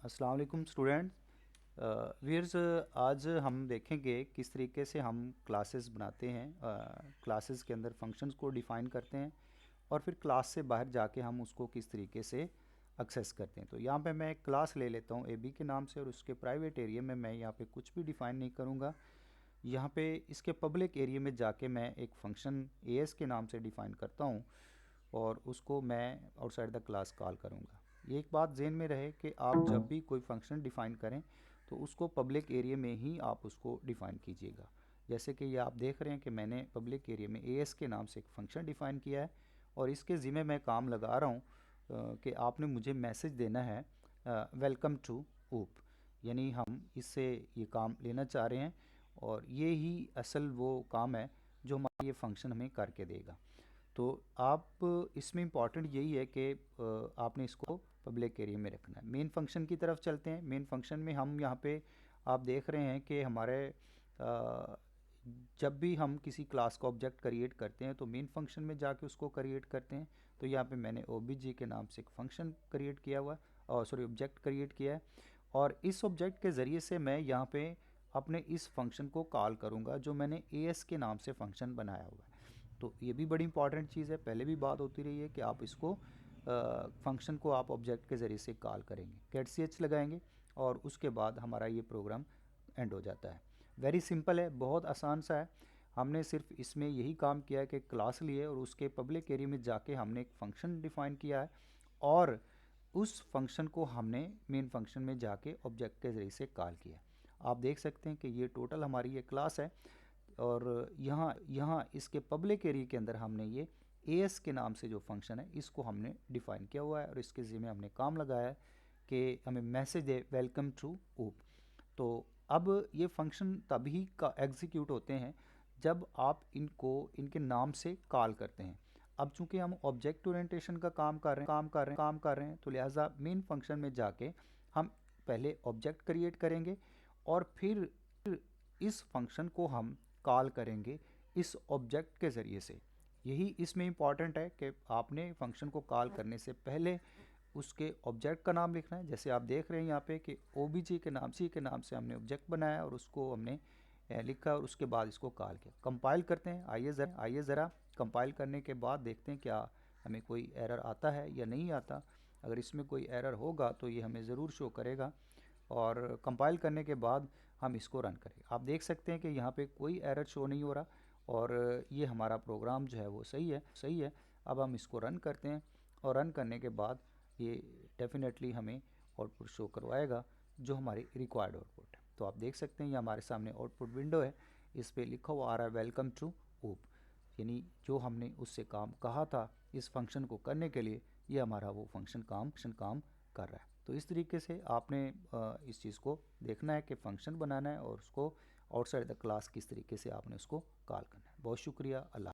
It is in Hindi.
अस्सलाम वालेकुम स्टूडेंट। व्यूअर्स, आज हम देखेंगे किस तरीके से हम क्लासेस बनाते हैं। क्लासेस के अंदर फंक्शंस को डिफ़ाइन करते हैं और फिर क्लास से बाहर जाके हम उसको किस तरीके से एक्सेस करते हैं। तो यहाँ पे मैं एक क्लास ले लेता हूँ ए बी के नाम से, और उसके प्राइवेट एरिया में मैं यहाँ पे कुछ भी डिफ़ाइन नहीं करूँगा। यहाँ पे इसके पब्लिक एरिया में जाके मैं एक फंक्शन ए एस के नाम से डिफ़ाइन करता हूँ और उसको मैं आउटसाइड द क्लास कॉल करूँगा। ये एक बात ज़हन में रहे कि आप जब भी कोई फंक्शन डिफ़ाइन करें तो उसको पब्लिक एरिया में ही आप उसको डिफ़ाइन कीजिएगा। जैसे कि ये आप देख रहे हैं कि मैंने पब्लिक एरिया में एएस के नाम से एक फ़ंक्शन डिफ़ाइन किया है और इसके ज़िम्मे मैं काम लगा रहा हूँ कि आपने मुझे मैसेज देना है वेलकम टू ऊप, यानी हम इससे ये काम लेना चाह रहे हैं और ये ही असल वो काम है जो हमारा ये फंक्शन हमें करके देगा। तो आप इसमें इम्पॉर्टेंट यही है कि आपने इसको पब्लिक एरिया में रखना है। मेन फंक्शन की तरफ चलते हैं। मेन फंक्शन में हम यहाँ पे आप देख रहे हैं कि हमारे जब भी हम किसी क्लास का ऑब्जेक्ट क्रिएट करते हैं तो मेन फंक्शन में जाके उसको क्रिएट करते हैं। तो यहाँ पे मैंने ओबीजे के नाम से एक फंक्शन क्रिएट किया हुआ है, और सॉरी ऑब्जेक्ट क्रिएट किया है, और इस ऑब्जेक्ट के ज़रिए से मैं यहाँ पे अपने इस फंक्शन को कॉल करूँगा जो मैंने एएस के नाम से फंक्शन बनाया हुआ है। तो ये भी बड़ी इंपॉर्टेंट चीज़ है, पहले भी बात होती रही है कि आप इसको फंक्शन को आप ऑब्जेक्ट के ज़रिए से कॉल करेंगे, कैट सी एच लगाएंगे और उसके बाद हमारा ये प्रोग्राम एंड हो जाता है। वेरी सिंपल है, बहुत आसान सा है। हमने सिर्फ इसमें यही काम किया है कि क्लास लिए और उसके पब्लिक एरिया में जाके हमने एक फ़ंक्शन डिफ़ाइन किया है और उस फंक्शन को हमने मेन फंक्शन में जाके ऑब्जेक्ट के ज़रिए से कॉल किया। आप देख सकते हैं कि ये टोटल हमारी ये क्लास है और यहाँ यहाँ इसके पब्लिक एरिया के अंदर हमने ये एएस के नाम से जो फंक्शन है इसको हमने डिफ़ाइन किया हुआ है और इसके ज़िम्मे हमने काम लगाया है कि हमें मैसेज दे वेलकम टू ऊप। तो अब ये फंक्शन तभी का एग्जीक्यूट होते हैं जब आप इनको इनके नाम से कॉल करते हैं। अब चूंकि हम ऑब्जेक्ट ओरिएंटेशन का काम कर रहे हैं तो लिहाजा मेन फंक्शन में जाके हम पहले ऑब्जेक्ट क्रिएट करेंगे और फिर इस फंक्शन को हम कॉल करेंगे इस ऑब्जेक्ट के ज़रिए से। यही इसमें इम्पॉर्टेंट है कि आपने फंक्शन को कॉल करने से पहले उसके ऑब्जेक्ट का नाम लिखना है। जैसे आप देख रहे हैं यहाँ पे कि ओबीजे के नाम से हमने ऑब्जेक्ट बनाया और उसको हमने लिखा और उसके बाद इसको कॉल किया। कंपाइल करते हैं, आइए ज़रा कंपाइल करने के बाद देखते हैं क्या हमें कोई एरर आता है या नहीं आता। अगर इसमें कोई एरर होगा तो ये हमें ज़रूर शो करेगा और कंपाइल करने के बाद हम इसको रन करें। आप देख सकते हैं कि यहाँ पे कोई एरर शो नहीं हो रहा और ये हमारा प्रोग्राम जो है वो सही है। अब हम इसको रन करते हैं और रन करने के बाद ये डेफिनेटली हमें आउटपुट शो करवाएगा जो हमारी रिक्वायर्ड आउटपुट है। तो आप देख सकते हैं ये हमारे सामने आउटपुट विंडो है, इस पर लिखा हुआ आ रहा है वेलकम टू ऊप, यानी जो हमने उससे काम कहा था इस फंक्शन को करने के लिए ये हमारा वो फंक्शन काम कर रहा है। तो इस तरीके से आपने इस चीज़ को देखना है कि फ़ंक्शन बनाना है और उसको आउटसाइड द क्लास किस तरीके से आपने उसको कॉल करना है। बहुत शुक्रिया, अल्लाह।